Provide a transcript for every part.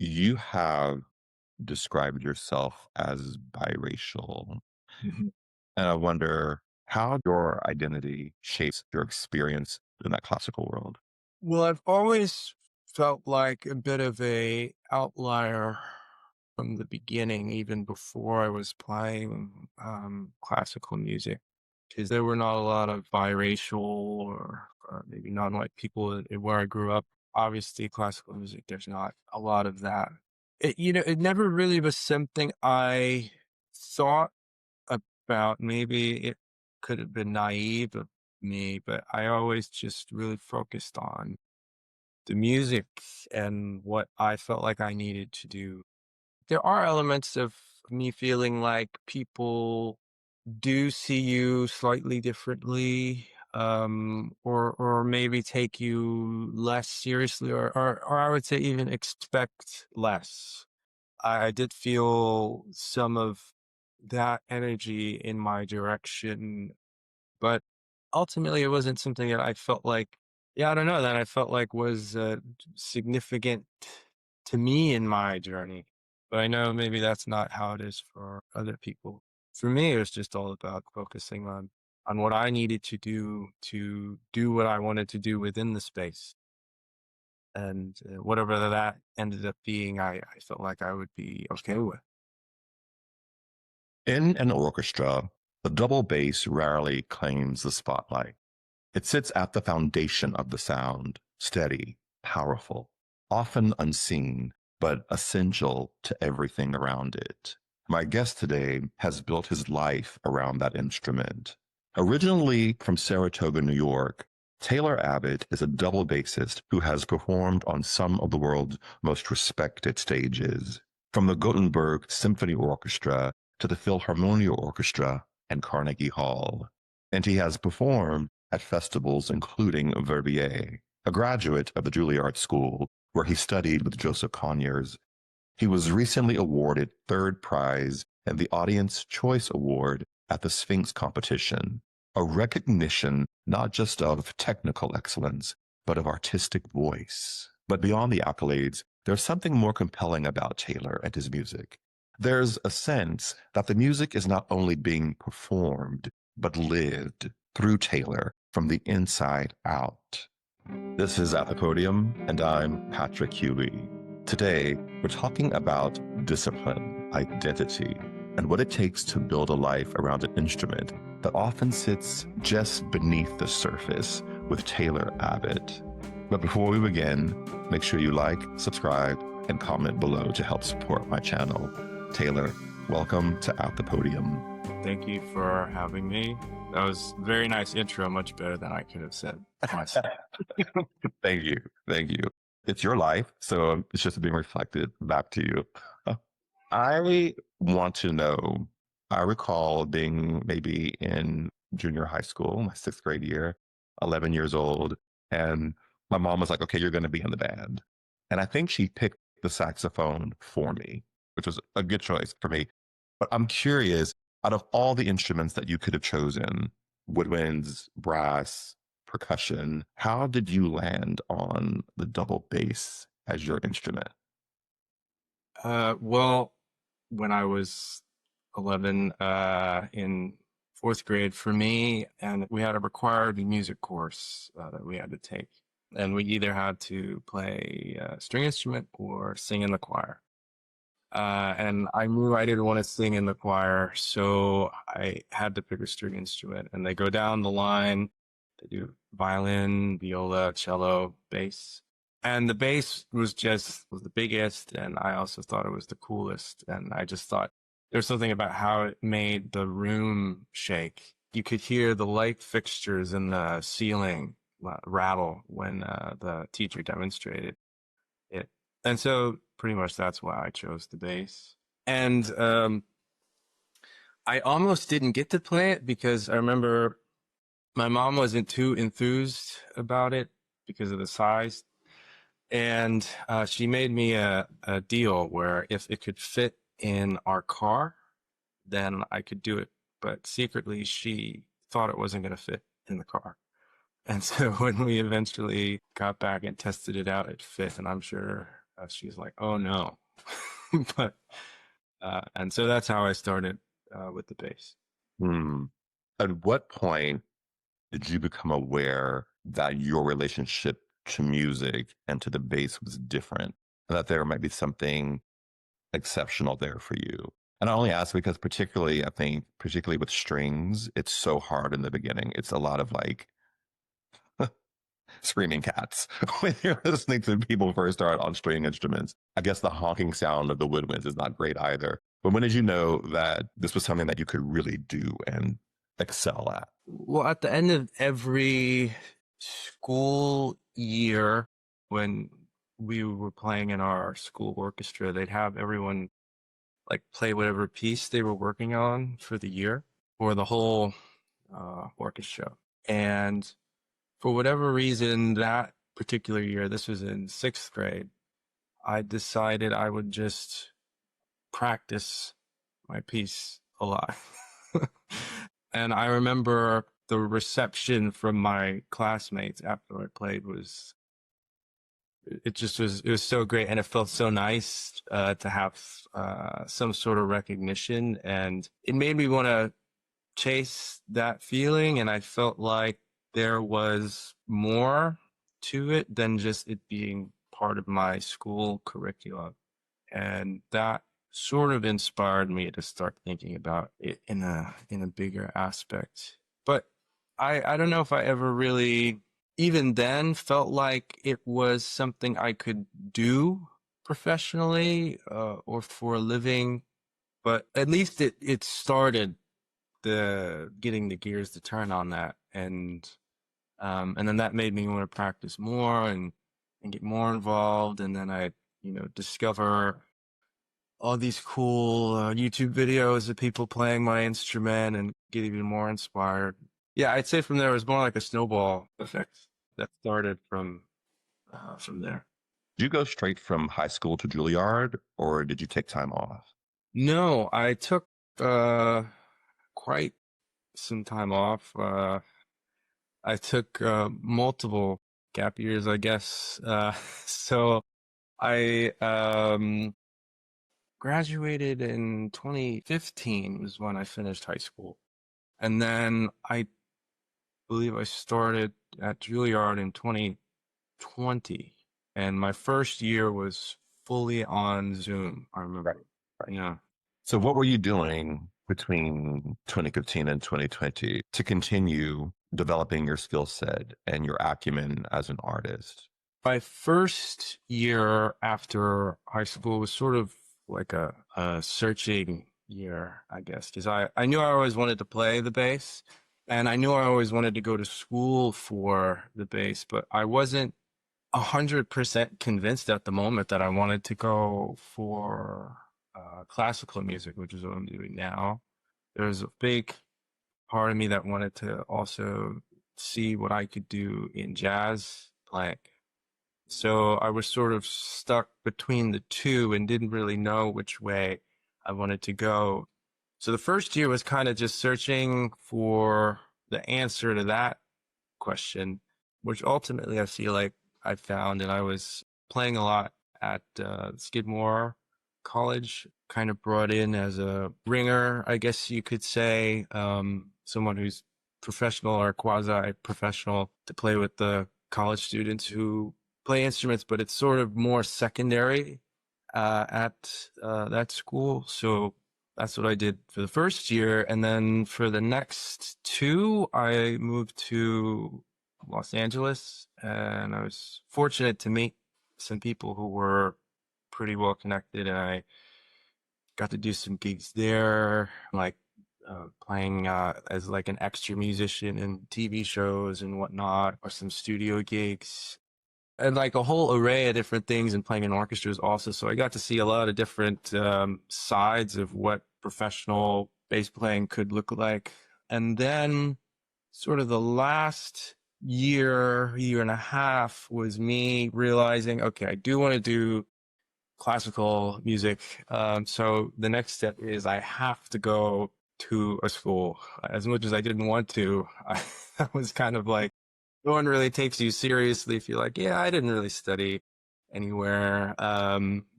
you have described yourself as biracial. Mhm. And I wonder how your identity shapes your experience in that classical world. Well, I've always felt like a bit of a outlier from the beginning, even before I was playing classical music, because there were not a lot of biracial or maybe non-white people where I grew up. Obviously, classical music, there's not a lot of that. It never really was something I thought about. Maybe it could have been naive of me, but I always just really focused on the music and what I felt like I needed to do. There are elements of me feeling like people do see you slightly differently, or maybe take you less seriously, or I would say even expect less. I did feel some of that energy in my direction, but ultimately it wasn't something that I felt like, yeah, I don't know, that I felt like was significant to me in my journey. But I know maybe that's not how it is for other people. For me, it was just all about focusing on what I needed to do what I wanted to do within the space. And whatever that ended up being, I felt like I would be okay with. In an orchestra, the double bass rarely claims the spotlight. It sits at the foundation of the sound, steady, powerful, often unseen, but essential to everything around it. My guest today has built his life around that instrument. Originally from Saratoga, New York, Taylor Abbitt is a double bassist who has performed on some of the world's most respected stages, from the Gothenburg Symphony Orchestra to the Philharmonia Orchestra and Carnegie Hall. And he has performed at festivals including Verbier, a graduate of the Juilliard School, where he studied with Joseph Conyers. He was recently awarded third prize in the Audience Choice Award at the Sphinx competition, a recognition not just of technical excellence, but of artistic voice. But beyond the accolades, there's something more compelling about Taylor and his music. There's a sense that the music is not only being performed, but lived through Taylor from the inside out. This is At the Podium, and I'm Patrick Huey. Today, we're talking about discipline, identity, and what it takes to build a life around an instrument that often sits just beneath the surface with Taylor Abbitt. But before we begin, make sure you like, subscribe, and comment below to help support my channel. Taylor, welcome to At the Podium. Thank you for having me. That was a very nice intro, much better than I could have said myself. Thank you. Thank you. It's your life, so it's just being reflected back to you. I want to know, I recall being maybe in junior high school, my sixth grade year, 11 years old, and my mom was like, okay, you're going to be in the band. And I think she picked the saxophone for me, which was a good choice for me. But I'm curious, out of all the instruments that you could have chosen, woodwinds, brass, percussion, how did you land on the double bass as your instrument? Well, when I was 11, in fourth grade for me, and we had a required music course that we had to take. And we either had to play a string instrument or sing in the choir. And I knew I didn't want to sing in the choir, so I had to pick a string instrument. And they go down the line. They do violin, viola, cello, bass. And the bass was the biggest, and I also thought it was the coolest. And I just thought there's something about how it made the room shake. You could hear the light fixtures in the ceiling rattle when the teacher demonstrated it. And so pretty much that's why I chose the bass. And I almost didn't get to play it because I remember my mom wasn't too enthused about it because of the size. And she made me a deal where if it could fit in our car, then I could do it. But secretly, she thought it wasn't going to fit in the car. And so when we eventually got back and tested it out, it fit. And I'm sure she's like, "Oh no." But and so that's how I started with the bass. Hmm. At what point did you become aware that your relationship to music and to the bass was different, and that there might be something exceptional there for you? And I only ask because particularly, I think, particularly with strings, it's so hard in the beginning. It's a lot of like screaming cats when you're listening to people first start on string instruments. I guess the honking sound of the woodwinds is not great either. But when did you know that this was something that you could really do and excel at? Well, at the end of every school year, when we were playing in our school orchestra, they'd have everyone like play whatever piece they were working on for the year or the whole orchestra. And for whatever reason, that particular year, this was in sixth grade, I decided I would just practice my piece a lot. And I remember the reception from my classmates after I played was, it was so great. And it felt so nice to have some sort of recognition. And it made me want to chase that feeling. And I felt like there was more to it than just it being part of my school curriculum. And that sort of inspired me to start thinking about it in a bigger aspect. But I don't know if I ever really even then felt like it was something I could do professionally or for a living. But at least it started the getting the gears to turn on that, and then that made me want to practice more and get more involved, and then I discover all these cool YouTube videos of people playing my instrument and get even more inspired. Yeah, I'd say from there it was more like a snowball effect that started from there. Did you go straight from high school to Juilliard, or did you take time off? No, I took quite some time off. I took multiple gap years, I guess. So I graduated in 2015 was when I finished high school. And then I believe I started at Juilliard in 2020. And my first year was fully on Zoom, I remember. Right. Yeah. So what were you doing between 2015 and 2020 to continue developing your skill set and your acumen as an artist? My first year after high school was sort of like a searching year, I guess, because I knew I always wanted to play the bass and I knew I always wanted to go to school for the bass, but I wasn't 100% convinced at the moment that I wanted to go for classical music, which is what I'm doing now. There's a big part of me that wanted to also see what I could do in jazz playing. So I was sort of stuck between the two and didn't really know which way I wanted to go. So the first year was kind of just searching for the answer to that question, which ultimately I feel like I found. And I was playing a lot at Skidmore College, kind of brought in as a ringer, I guess you could say, someone who's professional or quasi-professional to play with the college students who play instruments, but it's sort of more secondary at that school. So that's what I did for the first year. And then for the next two, I moved to Los Angeles, and I was fortunate to meet some people who were pretty well connected, and I got to do some gigs there, like playing as like an extra musician in TV shows and whatnot, or some studio gigs, and like a whole array of different things, and playing in orchestras also. So I got to see a lot of different sides of what professional bass playing could look like. And then sort of the last year and a half was me realizing, okay, I do want to do classical music. So the next step is I have to go to a school. As much as I didn't want to, I was kind of like, no one really takes you seriously if you're like, yeah, I didn't really study. anywhere.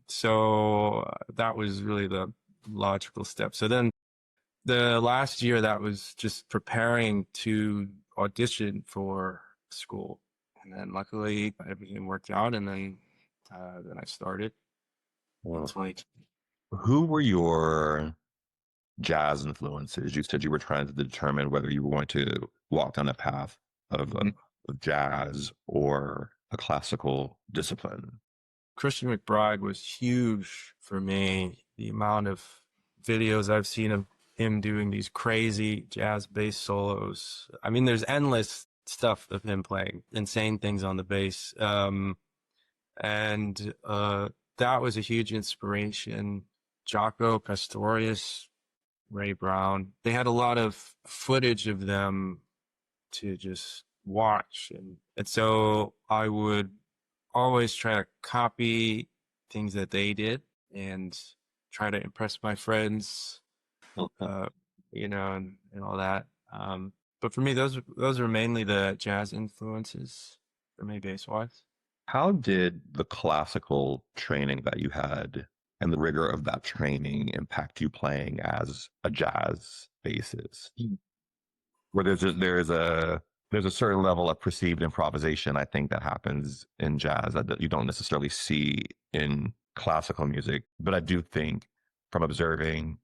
So that was really the logical step. So then the last year that was just preparing to audition for school. And then luckily everything worked out, and then I started in Well, 20. who were your jazz influences? You said you were trying to determine whether you were going to walk down a path of, of jazz or a classical discipline. Christian McBride was huge for me. The amount of videos I've seen of him doing these crazy jazz bass solos. I mean, there's endless stuff of him playing insane things on the bass. And that was a huge inspiration. Jaco Pastorius, Ray Brown, they had a lot of footage of them to just watch. And so I would always try to copy things that they did and try to impress my friends, uh, and all that. But for me, those are mainly the jazz influences for me, bass wise. How did the classical training that you had and the rigor of that training impact you playing as a jazz bassist? Where there's a certain level of perceived improvisation, I think, that happens in jazz that you don't necessarily see in classical music. But I do think, from observing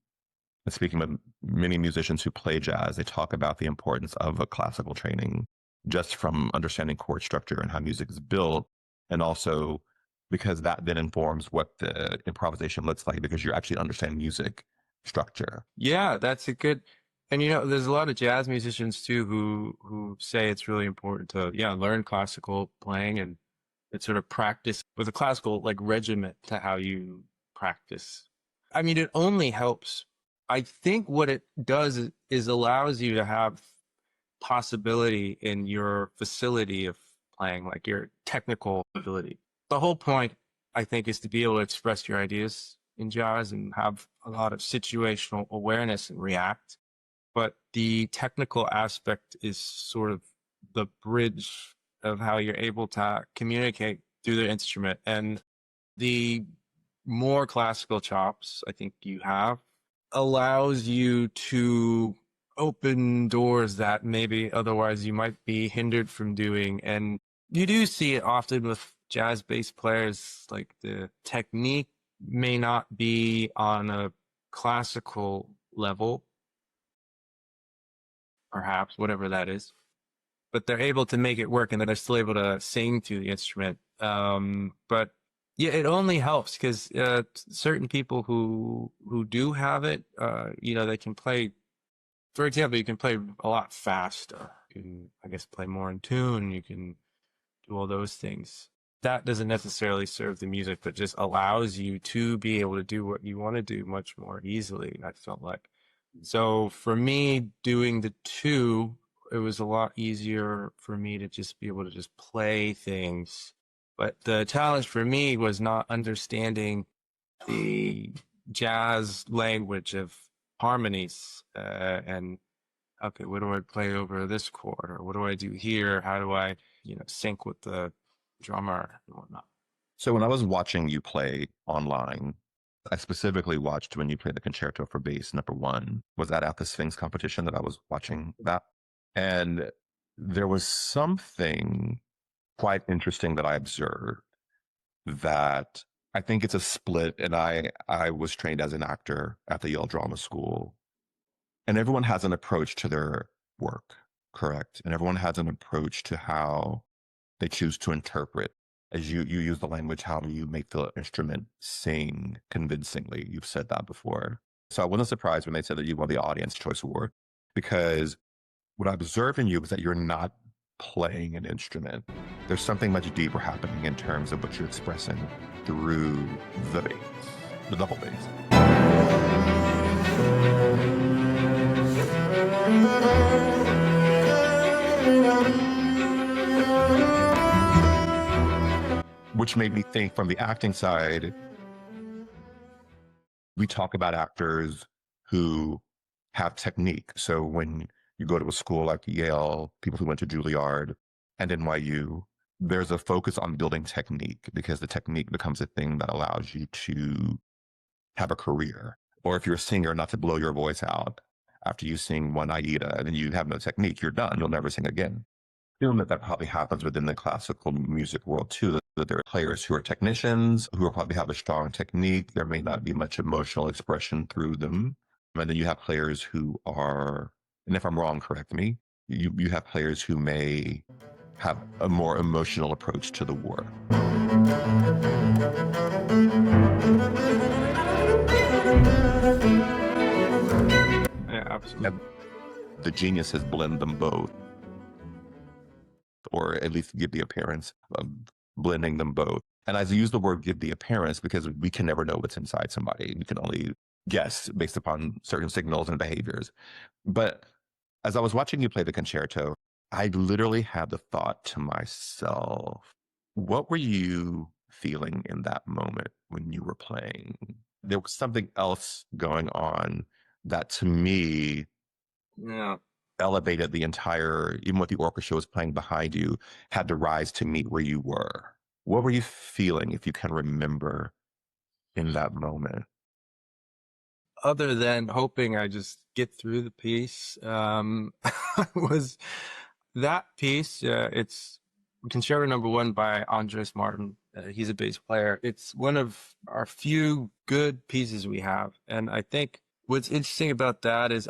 and speaking with many musicians who play jazz, they talk about the importance of a classical training just from understanding chord structure and how music is built. And also because that then informs what the improvisation looks like because you're actually understanding music structure. Yeah, that's a good. And there's a lot of jazz musicians too who say it's really important to learn classical playing and sort of practice with a classical like regiment to how you practice. I mean, it only helps. I think what it does is allows you to have possibility in your facility of playing, like your technical ability. The whole point, I think, is to be able to express your ideas in jazz and have a lot of situational awareness and react. But the technical aspect is sort of the bridge of how you're able to communicate through the instrument. And the more classical chops I think you have allows you to open doors that maybe otherwise you might be hindered from doing. And you do see it often with jazz bass players, like the technique may not be on a classical level, perhaps, whatever that is, but they're able to make it work and then they're still able to sing to the instrument. But yeah, it only helps because certain people who do have it, they can play. For example, you can play a lot faster. You can, I guess, play more in tune. You can do all those things. That doesn't necessarily serve the music, but just allows you to be able to do what you want to do much more easily, I felt like. So for me, doing the two, it was a lot easier for me to just be able to just play things. But the challenge for me was not understanding the jazz language of harmonies and okay, what do I play over this chord, or what do I do here? How do I, sync with the drummer and whatnot? So when I was watching you play online, I specifically watched when you played the concerto for bass #1. Was that at the Sphinx competition that I was watching that? And there was something quite interesting that I observed that I think it's a split. And I was trained as an actor at the Yale Drama School. And everyone has an approach to their work, correct? And everyone has an approach to how they choose to interpret. As you use the language, how do you make the instrument sing convincingly? You've said that before. So I wasn't surprised when they said that you won the Audience Choice Award, because what I observe in you is that you're not playing an instrument. There's something much deeper happening in terms of what you're expressing through the bass, the double bass. Which made me think, from the acting side, we talk about actors who have technique. So when you go to a school like Yale, people who went to Juilliard and NYU, there's a focus on building technique because the technique becomes a thing that allows you to have a career. Or if you're a singer, not to blow your voice out after you sing one Aida and then you have no technique, you're done. You'll never sing again. I feel that probably happens within the classical music world too, that there are players who are technicians who will probably have a strong technique. There may not be much emotional expression through them. And then you have players who are, and if I'm wrong, correct me, you have players who may have a more emotional approach to the work. Yeah, absolutely. And the genius is blend them both, or at least give the appearance of blending them both. And I use the word give the appearance because we can never know what's inside somebody. We can only guess based upon certain signals and behaviors. But as I was watching you play the concerto, I literally had the thought to myself, what were you feeling in that moment when you were playing? There was something else going on that to me Yeah. elevated the entire, even what the orchestra was playing behind you, had to rise to meet where you were. What were you feeling, if you can remember, in that moment? Other than hoping I just get through the piece, was that piece. It's Concerto Number 1 by Andres Martin. He's a bass player. It's one of our few good pieces we have, and I think what's interesting about that is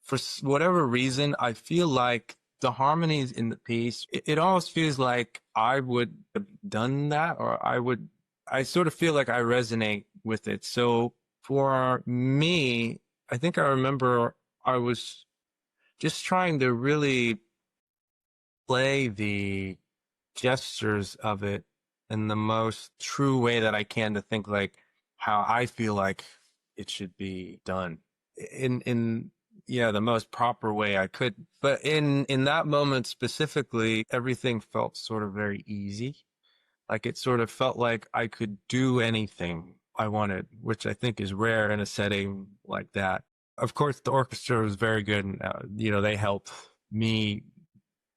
for whatever reason, I feel like the harmonies in the piece, it almost feels like I would have done that, or I sort of feel like I resonate with it. So for me, I think I remember I was just trying to really play the gestures of it in the most true way that I can, to think like how I feel like it should be done in yeah, the most proper way I could. But in that moment specifically, everything felt sort of very easy. Like it sort of felt like I could do anything I wanted, which I think is rare in a setting like that. Of course, the orchestra was very good, and they helped me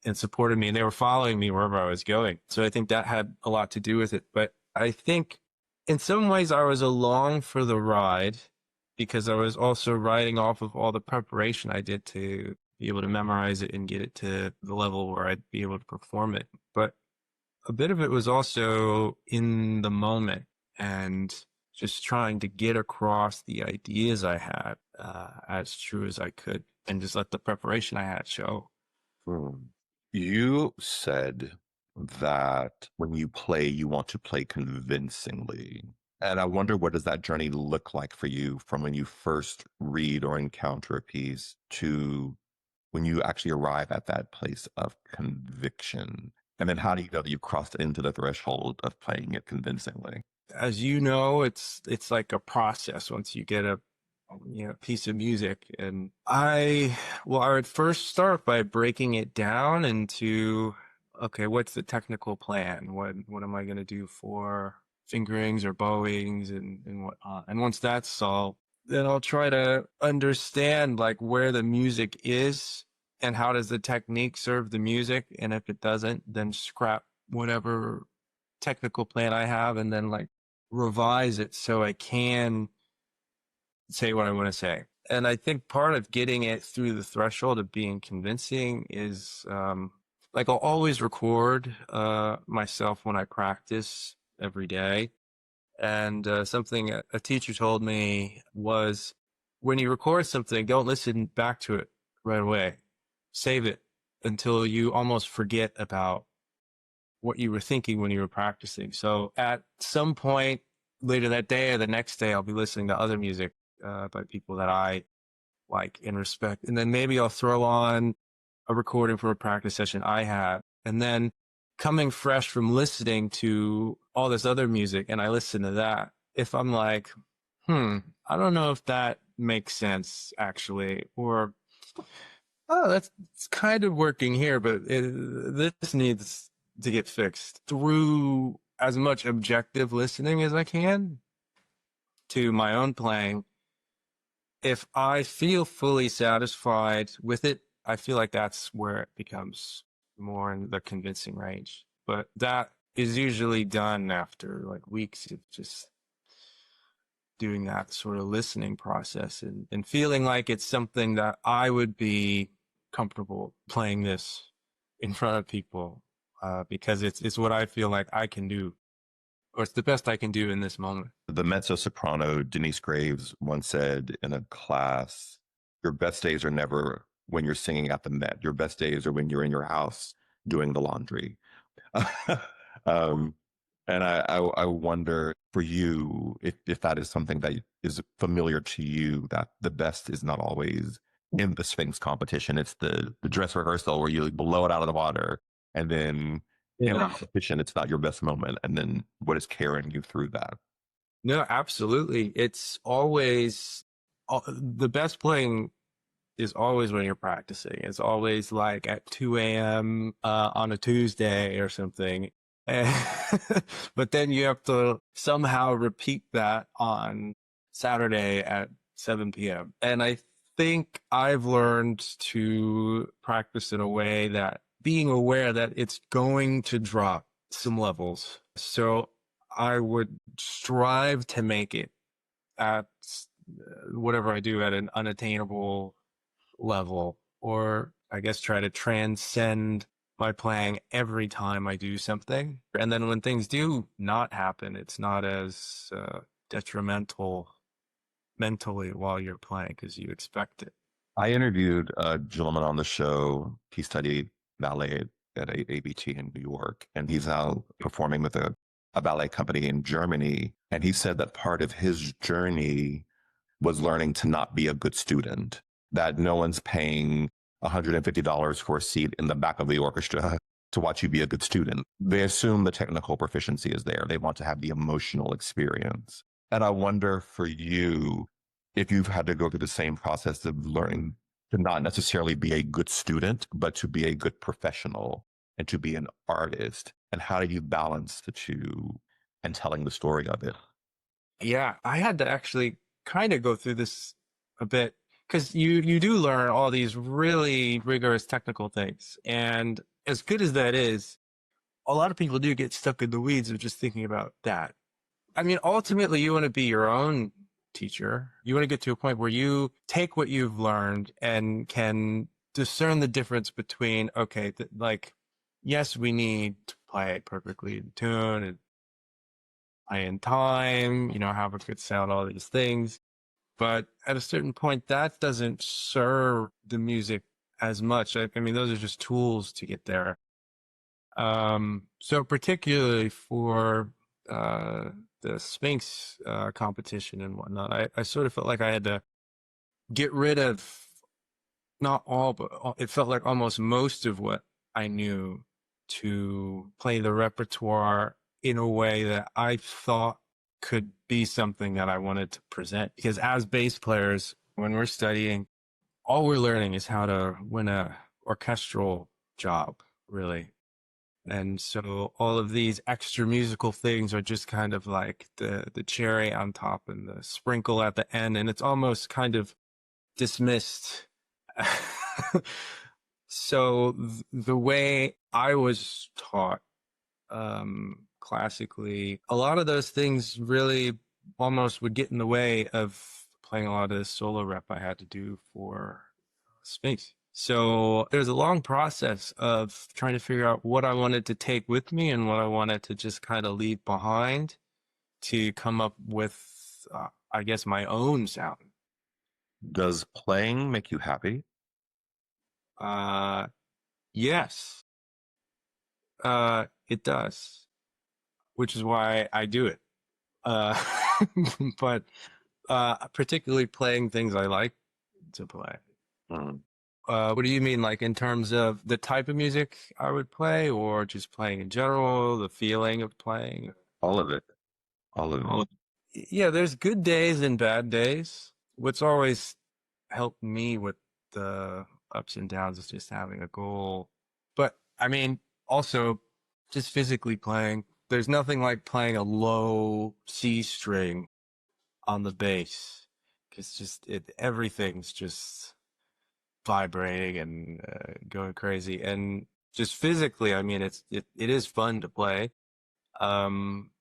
and supported me, and they were following me wherever I was going. So I think that had a lot to do with it. But I think in some ways I was along for the ride because I was also riding off of all the preparation I did to be able to memorize it and get it to the level where I'd be able to perform it. But a bit of it was also in the moment and just trying to get across the ideas I had as true as I could, and just let the preparation I had show. You said that when you play, you want to play convincingly. And I wonder, what does that journey look like for you from when you first read or encounter a piece to when you actually arrive at that place of conviction? And then how do you know that you've crossed into the threshold of playing it convincingly? As you know, it's like a process once you get a piece of music. And I would first start by breaking it down into, okay, what's the technical plan? What am I going to do for fingerings or bowings and whatnot? And once that's solved, then I'll try to understand like where the music is and how does the technique serve the music. And if it doesn't, then scrap whatever technical plan I have and then like revise it so I can say what I want to say. And I think part of getting it through the threshold of being convincing is like I'll always record myself when I practice every day. And something a teacher told me was, when you record something, don't listen back to it right away. Save it until you almost forget about what you were thinking when you were practicing. So at some point later that day or the next day, I'll be listening to other music by people that I like and respect. And then maybe I'll throw on a recording from a practice session I had. And then coming fresh from listening to all this other music, and I listen to that, if I'm like, I don't know if that makes sense actually, or, oh, it's kind of working here, but this needs to get fixed, through as much objective listening as I can to my own playing. If I feel fully satisfied with it, I feel like that's where it becomes more in the convincing range. but that is usually done after like weeks of just doing that sort of listening process and feeling like it's something that I would be comfortable playing this in front of people, because it's what I feel like I can do, or it's the best I can do in this moment. The mezzo soprano Denise Graves once said in a class, your best days are never when you're singing at the Met. Your best days are when you're in your house doing the laundry. um, and I wonder for you if that is something that is familiar to you, that the best is not always in the Sphinx competition. It's the dress rehearsal where you blow it out of the water, and then in the Yeah. competition, it's not your best moment. And then what is carrying you through that? No, absolutely. It's always the best playing is always when you're practicing. It's always like at 2 a.m. On a Tuesday or something. But then you have to somehow repeat that on Saturday at 7 p.m. And I think I've learned to practice in a way that being aware that it's going to drop some levels. So I would strive to make it at whatever I do at an unattainable level, or I guess try to transcend my playing every time I do something. And then when things do not happen, it's not as detrimental mentally while you're playing because you expect it. I interviewed a gentleman on the show. He studied ballet at ABT in New York, and he's now performing with a ballet company in Germany. And he said that part of his journey was learning to not be a good student, that no one's paying $150 for a seat in the back of the orchestra to watch you be a good student. They assume the technical proficiency is there. They want to have the emotional experience. And I wonder for you, if you've had to go through the same process of learning to not necessarily be a good student, but to be a good professional and to be an artist. And how do you balance the two and telling the story of it? Yeah, I had to actually kind of go through this a bit because you do learn all these really rigorous technical things. And as good as that is, a lot of people do get stuck in the weeds of just thinking about that. I mean, ultimately, you want to be your own teacher. You want to get to a point where you take what you've learned and can discern the difference between, okay, like, yes, we need to play perfectly in tune and play in time, have a good sound, all these things. But at a certain point, that doesn't serve the music as much. I mean, those are just tools to get there. So particularly for the Sphinx competition and whatnot, I sort of felt like I had to get rid of not all, but it felt like almost most of what I knew to play the repertoire in a way that I thought could be something that I wanted to present. Because as bass players, when we're studying, all we're learning is how to win a orchestral job, really. And so all of these extra musical things are just kind of like the cherry on top and the sprinkle at the end, and it's almost kind of dismissed. So the way I was taught classically, a lot of those things really almost would get in the way of playing a lot of the solo rep I had to do for Sphinx. So there's a long process of trying to figure out what I wanted to take with me and what I wanted to just kind of leave behind to come up with, I guess, my own sound. Does playing make you happy? Uh, yes, it does, which is why I do it. Uh, but particularly playing things I like to play. Mm. What do you mean, like in terms of the type of music I would play, or just playing in general, the feeling of playing? All of it. All of it. Yeah, there's good days and bad days. What's always helped me with the ups and downs is just having a goal. But I mean, also just physically playing, there's nothing like playing a low C string on the bass because everything's just vibrating and going crazy. And just physically, I mean, it is fun to play. Um,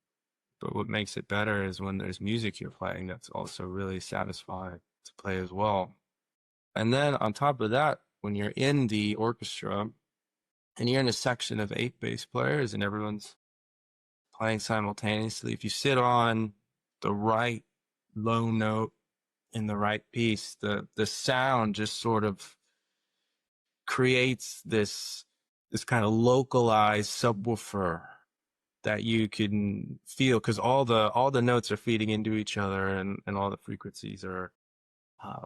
but what makes it better is when there's music you're playing that's also really satisfying to play as well. And then on top of that, when you're in the orchestra and you're in a section of 8 bass players and everyone's playing simultaneously, if you sit on the right low note in the right piece, the sound just sort of creates this kind of localized subwoofer that you can feel, because all the notes are feeding into each other, and all the frequencies are uh,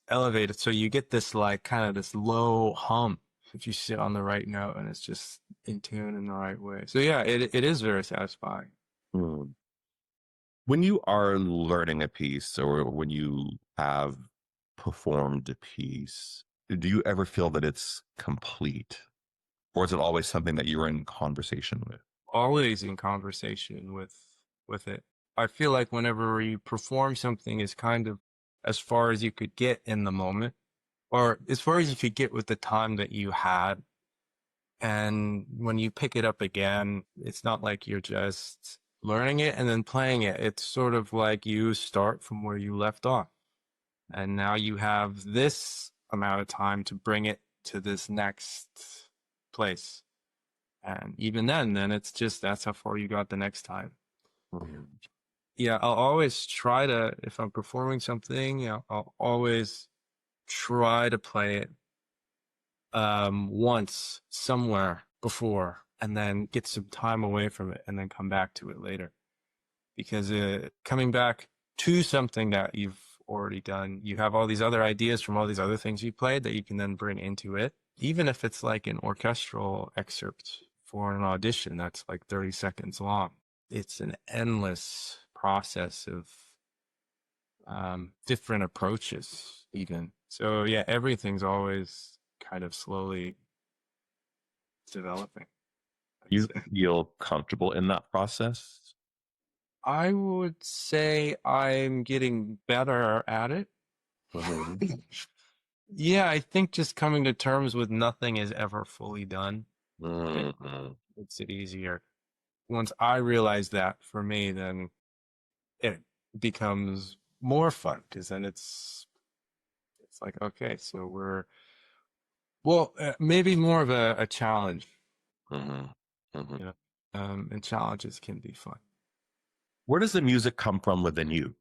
elevated. So you get this like kind of this low hum if you sit on the right note and it's just in tune in the right way. So yeah, it is very satisfying. Hmm. When you are learning a piece or when you have performed a piece, do you ever feel that it's complete? Or is it always something that you're in conversation with? Always in conversation with it. I feel like whenever you perform something is kind of as far as you could get in the moment, or as far as you could get with the time that you had. And when you pick it up again, it's not like you're just learning it and then playing it. It's sort of like you start from where you left off. And now you have this amount of time to bring it to this next place. And even then it's just that's how far you got the next time. Mhm. Yeah, I'll always try to, if I'm performing something, I'll always try to play it once somewhere before and then get some time away from it and then come back to it later. Because coming back to something that you've already done, you have all these other ideas from all these other things you played that you can then bring into it. Even if it's like an orchestral excerpt for an audition that's like 30 seconds long, it's an endless process of different approaches, even. So, yeah, everything's always kind of slowly developing, I'd You say. feel comfortable in that process? I would say I'm getting better at it. Mhm. Yeah, I think just coming to terms with nothing is ever fully done. It Mhm. makes it easier. Once I realize that for me, then it becomes more fun because then it's like, okay, so maybe more of a challenge, Mhm. Mhm. you know, and challenges can be fun. Where does the music come from within you?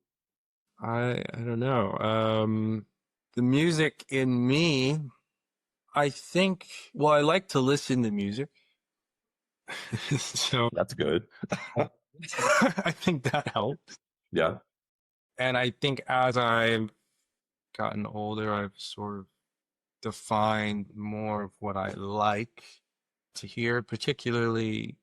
I don't know. The music in me, I think, well, I like to listen to music. So That's good. I think that helps. Yeah. And I think as I've gotten older, I've sort of defined more of what I like to hear, particularly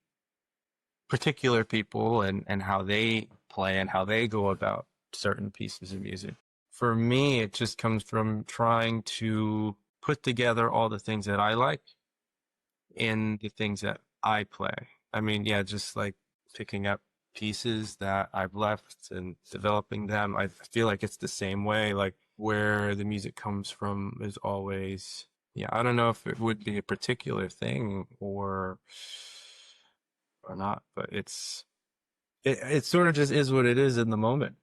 particular people and how they play and how they go about certain pieces of music. For me, it just comes from trying to put together all the things that I like in the things that I play. I mean, yeah, just like picking up pieces that I've left and developing them. I feel like it's the same way, like where the music comes from is always, yeah, I don't know if it would be a particular thing or not, but it sort of just is what it is in the moment.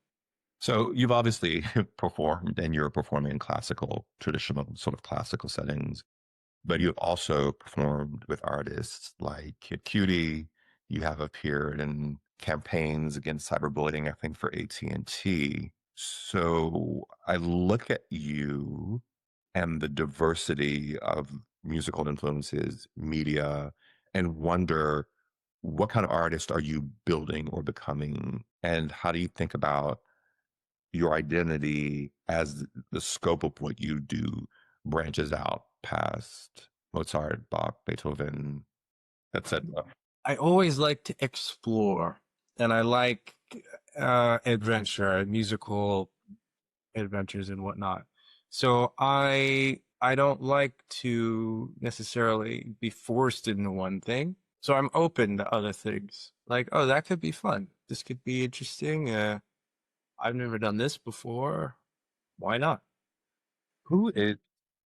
So you've obviously performed and you're performing in classical, traditional sort of classical settings, but you've also performed with artists like Kid Cudi. You have appeared in campaigns against cyberbullying, I think, for AT&T. So I look at you and the diversity of musical influences, media, and wonder what kind of artist are you building or becoming? And how do you think about your identity as the scope of what you do branches out past Mozart, Bach, Beethoven, etc.? I always like to explore, and I like adventure, musical adventures and whatnot. So I don't like to necessarily be forced into one thing. So I'm open to other things. Like, oh, that could be fun. This could be interesting. I've never done this before. Why not? Who is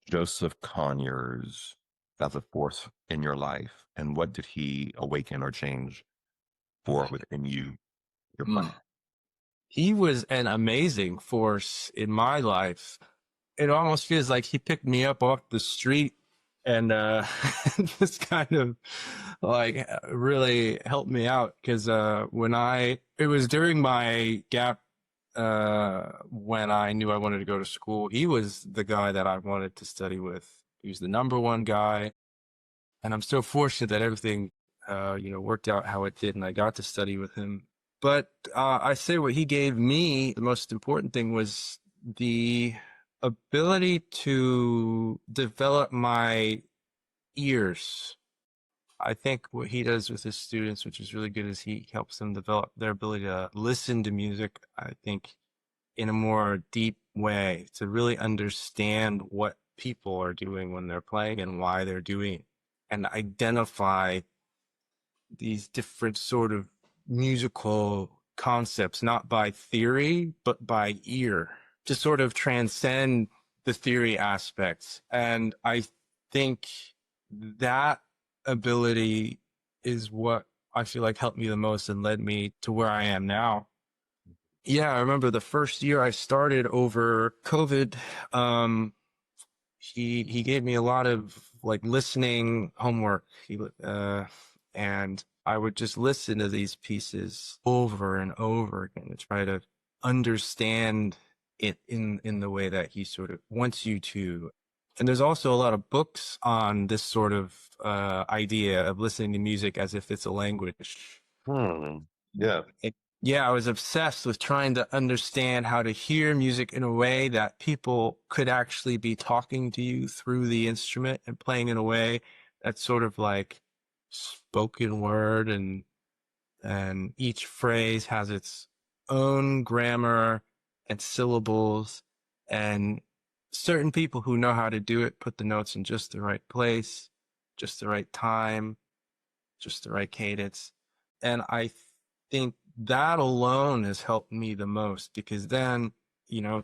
Joseph Conyers? as a force in your life, and what did he awaken or change for within you, your Mm. plan? He was an amazing force in my life. It almost feels like he picked me up off the street and just kind of like really helped me out because it was during my gap when I knew I wanted to go to school. He was the guy that I wanted to study with. He was the number one guy, and I'm so fortunate that everything worked out how it did, and I got to study with him. But I say what he gave me, the most important thing was the ability to develop my ears. I think what he does with his students, which is really good, is he helps them develop their ability to listen to music, I think, in a more deep way, to really understand what people are doing when they're playing and why they're doing it, and identify these different sort of musical concepts, not by theory, but by ear, to sort of transcend the theory aspects. And I think that ability is what I feel like helped me the most and led me to where I am now. Yeah, I remember the first year I started over COVID. Um, he gave me a lot of like listening homework. And I would just listen to these pieces over and over again to try to understand it in the way that he sort of wants you to. And there's also a lot of books on this sort of idea of listening to music as if it's a language. Yeah. Yeah, I was obsessed with trying to understand how to hear music in a way that people could actually be talking to you through the instrument and playing in a way that's sort of like spoken word, and each phrase has its own grammar and syllables, and certain people who know how to do it put the notes in just the right place, just the right time, just the right cadence. And I think that alone has helped me the most, because then, you know,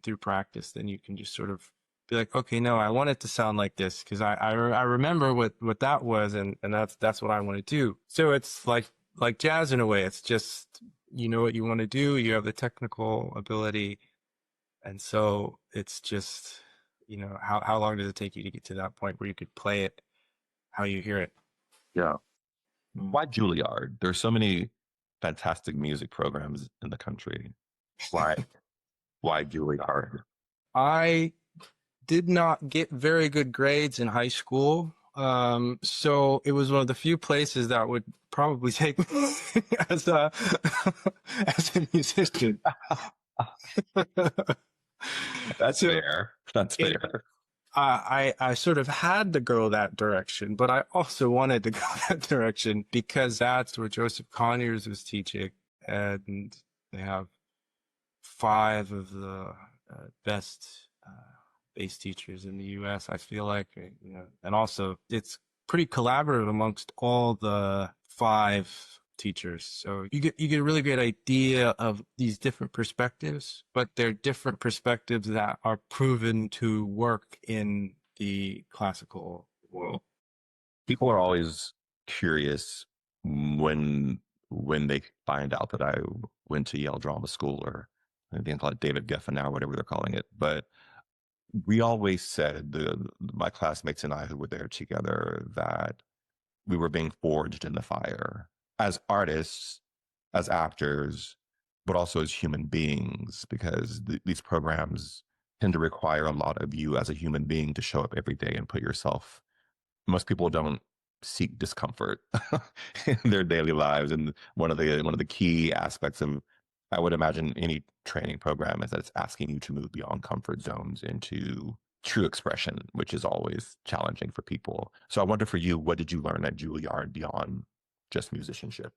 through practice, then you can just sort of be like, okay, no, I want it to sound like this because I remember what that was, and that's what I want to do. So it's like jazz in a way. It's just, you know what you want to do, you have the technical ability, and so it's just, how long does it take you to get to that point where you could play it how you hear it? Yeah. Why Juilliard? There's so many fantastic music programs in the country. Why? Why Juilliard? I did not get very good grades in high school. So it was one of the few places that would probably take me as a as a musician. That's So fair. That's it, fair. I sort of had to go that direction, but I also wanted to go that direction because that's where Joseph Conyers was teaching, and they have five of the best bass teachers in the U.S. I feel like, and also it's pretty collaborative amongst all the five teachers. So you get a really great idea of these different perspectives, but they're different perspectives that are proven to work in the classical world. People are always curious when they find out that I went to Yale Drama School, or I think they call it David Geffen now, whatever they're calling it. But we always said, my classmates and I who were there together, that we were being forged in the fire as artists, as actors, but also as human beings, because these programs tend to require a lot of you as a human being to show up every day and put yourself. Most people don't seek discomfort in their daily lives, and one of the key aspects of, I would imagine, any training program is that it's asking you to move beyond comfort zones into true expression, which is always challenging for people. So I wonder, for you, what did you learn at Juilliard beyond just musicianship?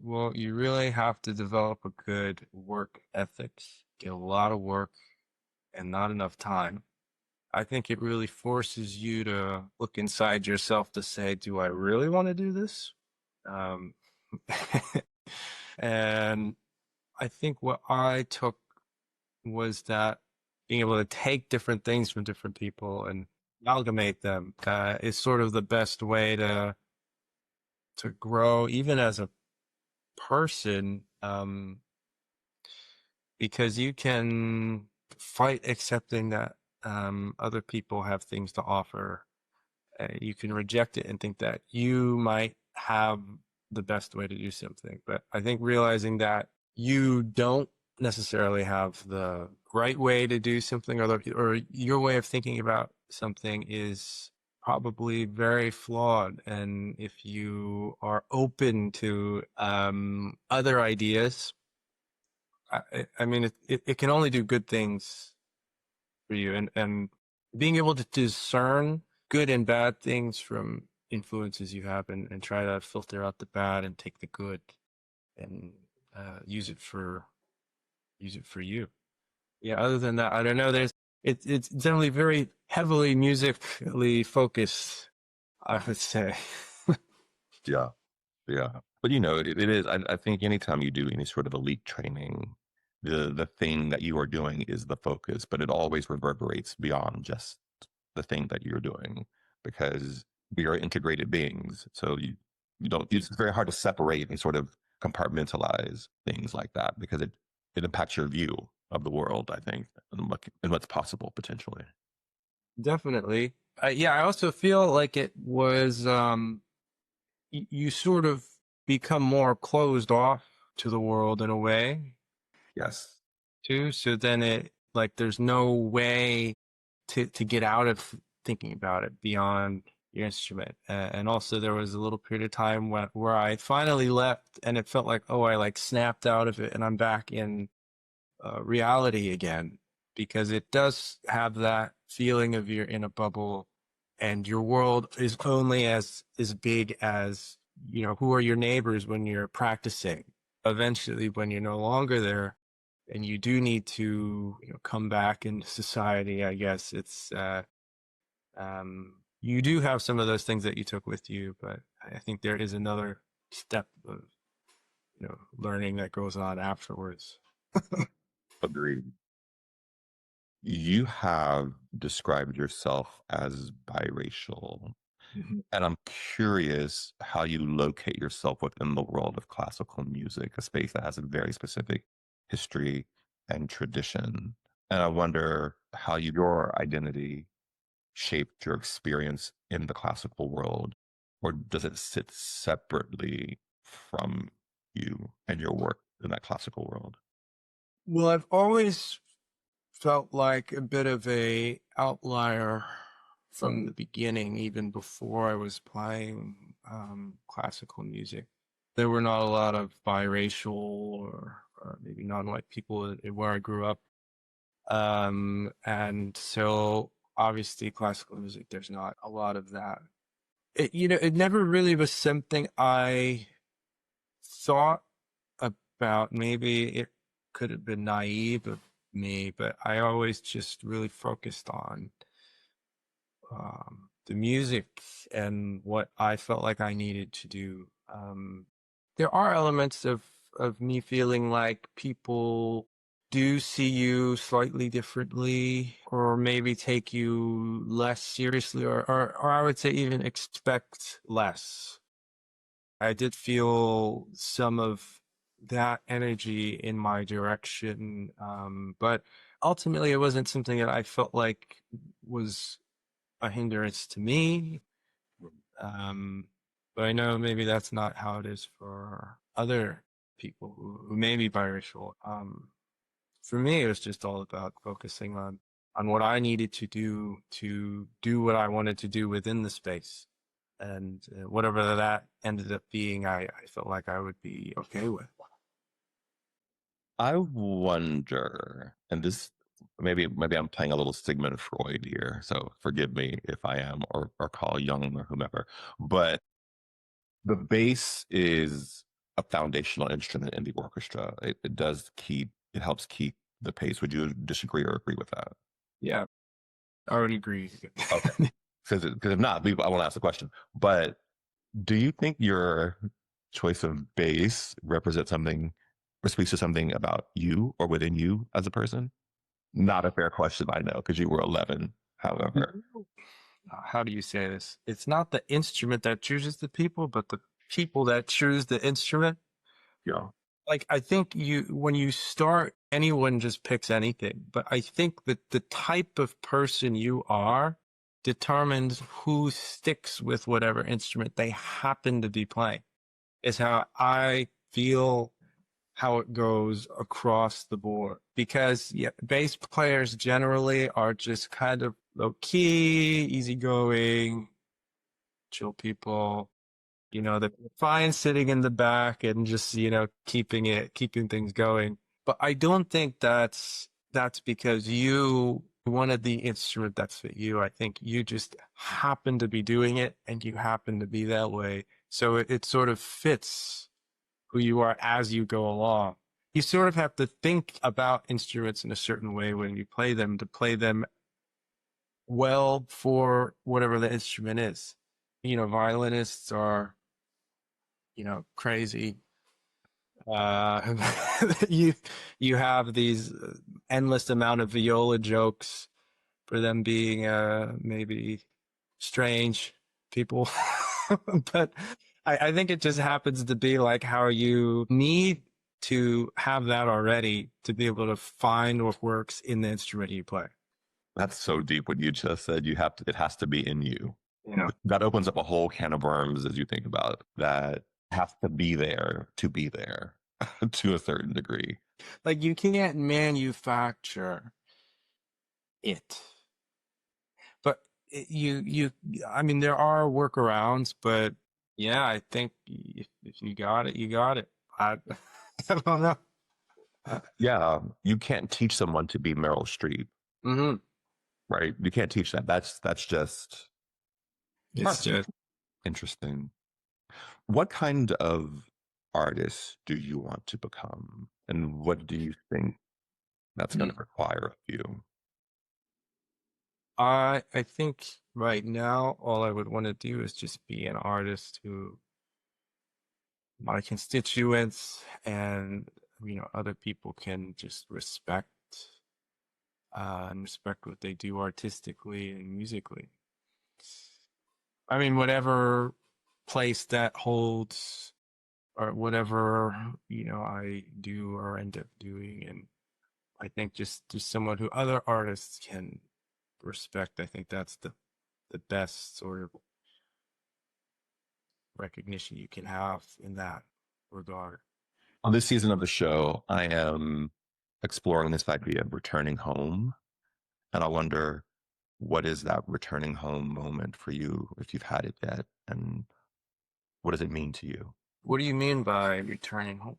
Well, you really have to develop a good work ethic, get a lot of work and not enough time. I think it really forces you to look inside yourself to say, do I really want to do this? Um, and I think what I took was that being able to take different things from different people and amalgamate them is sort of the best way to grow, even as a person, because you can fight accepting that other people have things to offer. You can reject it and think that you might have the best way to do something. But I think realizing that you don't necessarily have the right way to do something, or your way of thinking about something is probably very flawed. And if you are open to other ideas, I mean, it can only do good things for you. And being able to discern good and bad things from influences you have, and try to filter out the bad and take the good, and use it for you. Yeah, other than that, I don't know. It's definitely very heavily musically focused, I would say. Yeah. Yeah. But it is. I think anytime you do any sort of elite training, the thing that you are doing is the focus, but it always reverberates beyond just the thing that you're doing, because we are integrated beings. So you don't, it's very hard to separate and sort of compartmentalize things like that, because it impacts your view of the world, I think, and what's possible potentially. Definitely. Yeah, I also feel like it was you sort of become more closed off to the world in a way Yes. too. So then there's no way to get out of thinking about it beyond your instrument. And also there was a little period of time where I finally left, and it felt like, oh, I like snapped out of it and I'm back in reality again, because it does have that feeling of you're in a bubble and your world is only as big as, who are your neighbors when you're practicing. Eventually, when you're no longer there and you do need to, come back into society, I guess it's you do have some of those things that you took with you, but I think there is another step of, learning that goes on afterwards. Agreed. You have described yourself as biracial, Mhm. and I'm curious how you locate yourself within the world of classical music, a space that has a very specific history and tradition. And I wonder how your identity shaped your experience in the classical world, or does it sit separately from you and your work in that classical world? Well, I've always felt like a bit of a outlier from the beginning, even before I was playing classical music. There were not a lot of biracial or maybe non-white people where I grew up. And so obviously classical music, there's not a lot of that. It never really was something I thought about. Maybe it could have been naive of me, but I always just really focused on the music and what I felt like I needed to do. There are elements of me feeling like people do see you slightly differently, or maybe take you less seriously, or I would say even expect less. I did feel some of that energy in my direction, but ultimately it wasn't something that I felt like was a hindrance to me. Um, but I know maybe that's not how it is for other people who may be biracial. For me, it was just all about focusing on what I needed to do what I wanted to do within the space. And whatever that ended up being, I felt like I would be okay with. I wonder, and this maybe I'm playing a little Sigmund Freud here, so forgive me if I am, or Carl Jung or whomever, but the bass is a foundational instrument in the orchestra. It helps keep the pace. Would you disagree or agree with that? Yeah, I would agree. Okay. Because if not, I won't ask the question. But do you think your choice of bass represents something or speaks to something about you or within you as a person? Not a fair question, I know, because you were 11, however. how do you say this? It's not the instrument that chooses the people, but the people that choose the instrument. Yeah. Like, I think when you start, anyone just picks anything, but I think that the type of person you are determines who sticks with whatever instrument they happen to be playing, is how I feel, how it goes across the board. Because yeah, bass players generally are just kind of low key, easygoing, chill people. They're fine sitting in the back and just, keeping things going. But I don't think that's because you wanted the instrument that's fit you. I think you just happen to be doing it and you happen to be that way. So it sort of fits who you are as you go along. You sort of have to think about instruments in a certain way when you play them, to play them well for whatever the instrument is. Violinists are, crazy. Uh, you you have these endless amount of viola jokes for them being maybe strange people. But I think it just happens to be like how you need to have that already to be able to find what works in the instrument you play. That's so deep what you just said. It has to be in you. Yeah. That opens up a whole can of worms as you think about it, that has to be there to be there to a certain degree. Like, you can't manufacture it. But I mean, there are workarounds, but yeah, I think if you got it, you got it. I, I don't know. Yeah, you can't teach someone to be Meryl Streep, Hmm. right? You can't teach that. That's just It's just, interesting. What kind of artist do you want to become? And what do you think that's going hmm. to require of you? I think right now all I would want to do is just be an artist who my constituents and other people can just respect, and respect what they do artistically and musically. I mean, whatever place that holds, or whatever, I do or end up doing. And I think just someone who other artists can respect. I think that's the best sort of recognition you can have in that regard. On this season of the show, I am exploring this idea of returning home. And I wonder, what is that returning home moment for you if you've had it yet? And what does it mean to you? What do you mean by returning home?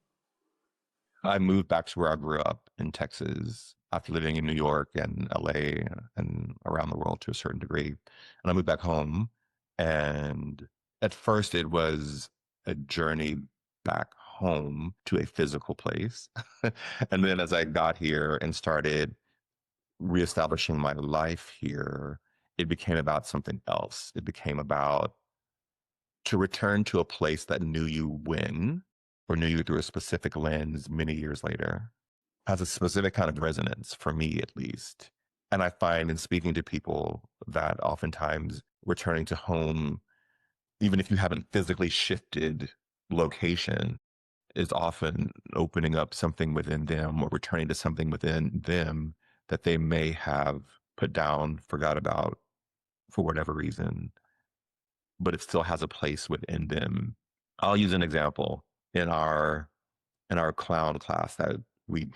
I moved back to where I grew up in Texas after living in New York and LA and around the world to a certain degree. And I moved back home. And at first, it was a journey back home to a physical place. And then as I got here and started reestablishing my life here, it became about something else. It became about to return to a place that knew you when, or knew you through a specific lens many years later, has a specific kind of resonance for me, at least. And I find in speaking to people that oftentimes returning to home, even if you haven't physically shifted location, is often opening up something within them or returning to something within them that they may have put down, forgot about for whatever reason, but it still has a place within them. I'll use an example in our clown class that we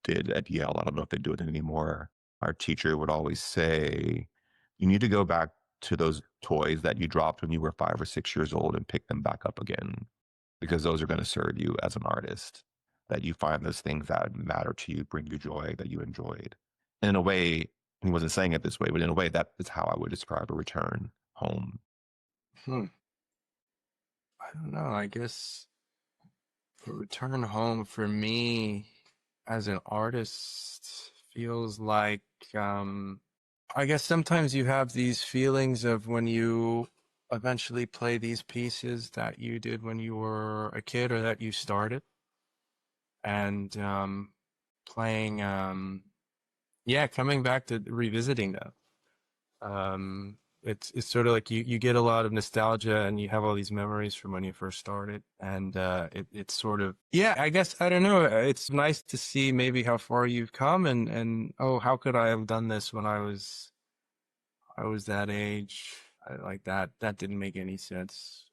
did at Yale. I don't know if they do it anymore. Our teacher would always say, you need to go back to those toys that you dropped when you were 5 or 6 years old and pick them back up again, because those are going to serve you as an artist, that you find those things that matter to you, bring you joy, that you enjoyed. And in a way, he wasn't saying it this way, but in a way, that is how I would describe a return home. Hmm. I don't know. I guess a return home for me as an artist feels like, I guess sometimes you have these feelings of when you eventually play these pieces that you did when you were a kid or that you started, and playing, yeah, coming back to revisiting them. it's sort of like you get a lot of nostalgia and you have all these memories from when you first started, and it's sort of, yeah, I guess, I don't know, it's nice to see maybe how far you've come, and oh, how could I have done this when I was that age? Like that didn't make any sense.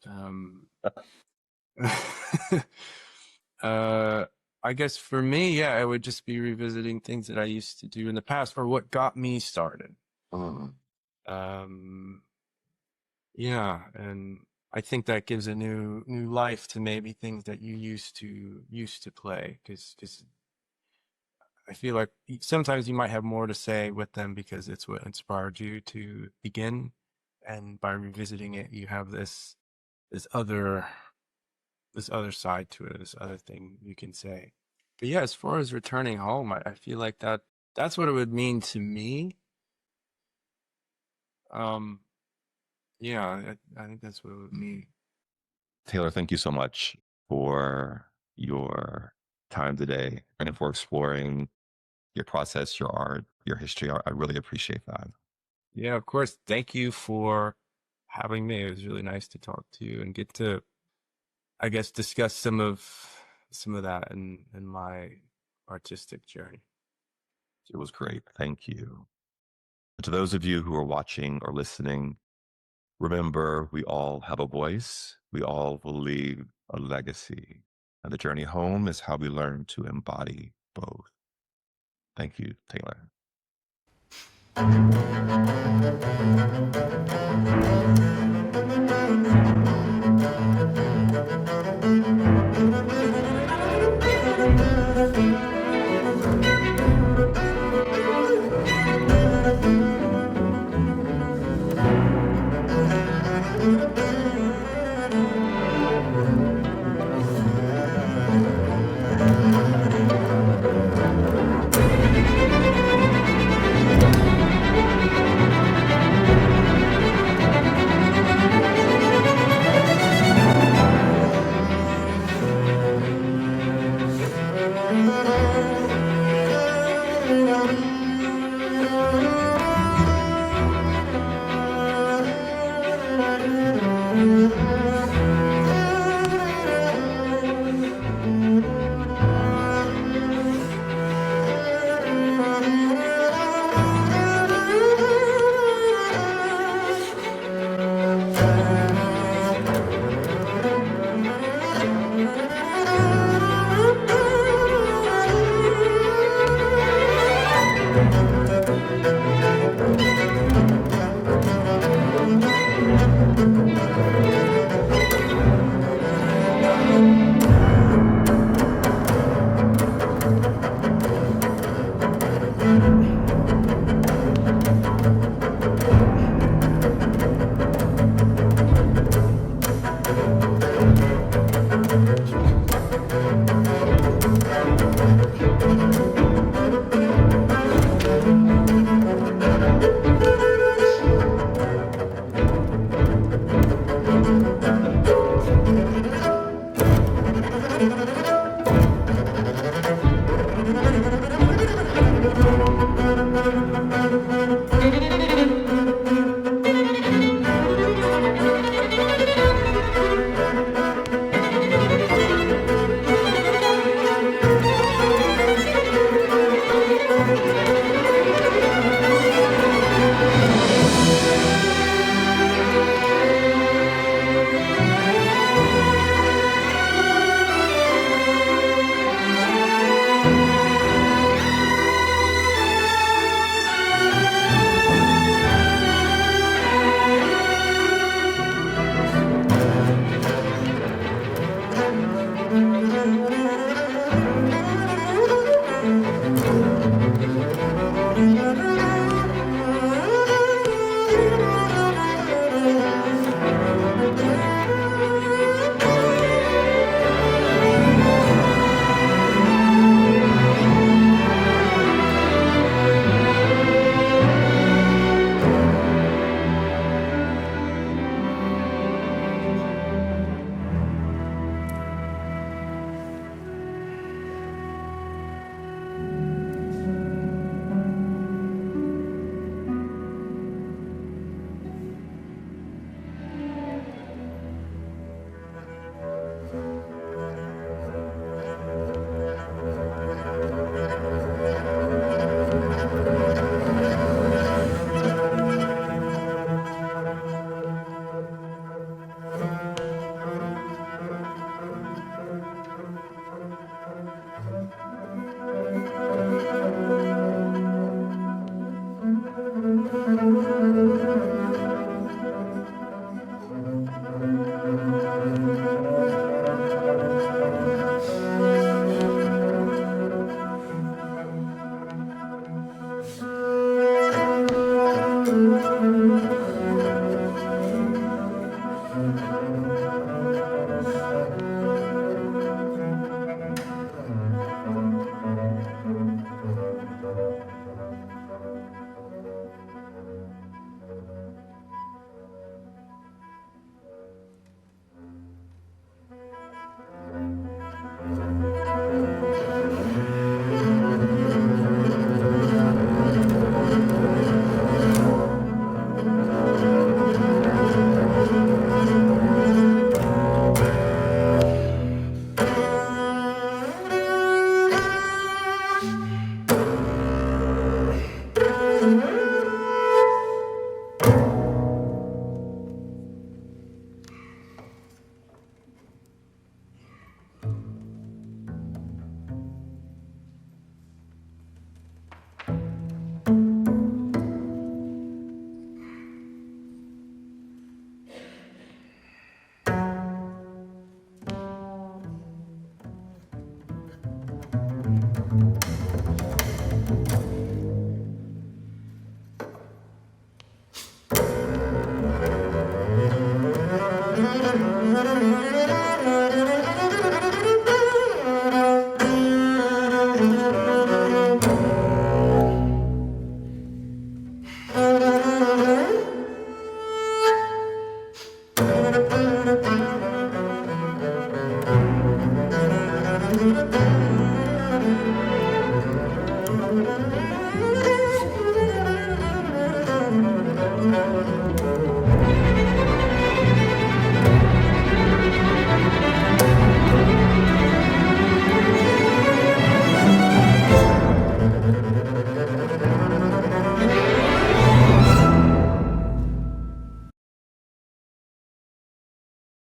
uh I guess for me, yeah, I would just be revisiting things that I used to do in the past, or what got me started. Mm. um Yeah, and I think that gives a new life to maybe things that you used to play, because I feel like sometimes you might have more to say with them because it's what inspired you to begin, and by revisiting it, you have this other this other side to it, this other thing you can say. But yeah, as far as returning home, I feel like that's what it would mean to me. Um, yeah, I think that's what it would mean. Taylor, thank you so much for your time today and for exploring your process, your art, your history. I really appreciate that. Yeah, of course. Thank you for having me. It was really nice to talk to you and get to, I guess, discuss some of that in my artistic journey. It was great. Thank you. And to those of you who are watching or listening, remember, we all have a voice. We all will leave a legacy. And the journey home is how we learn to embody both. Thank you, Taylor.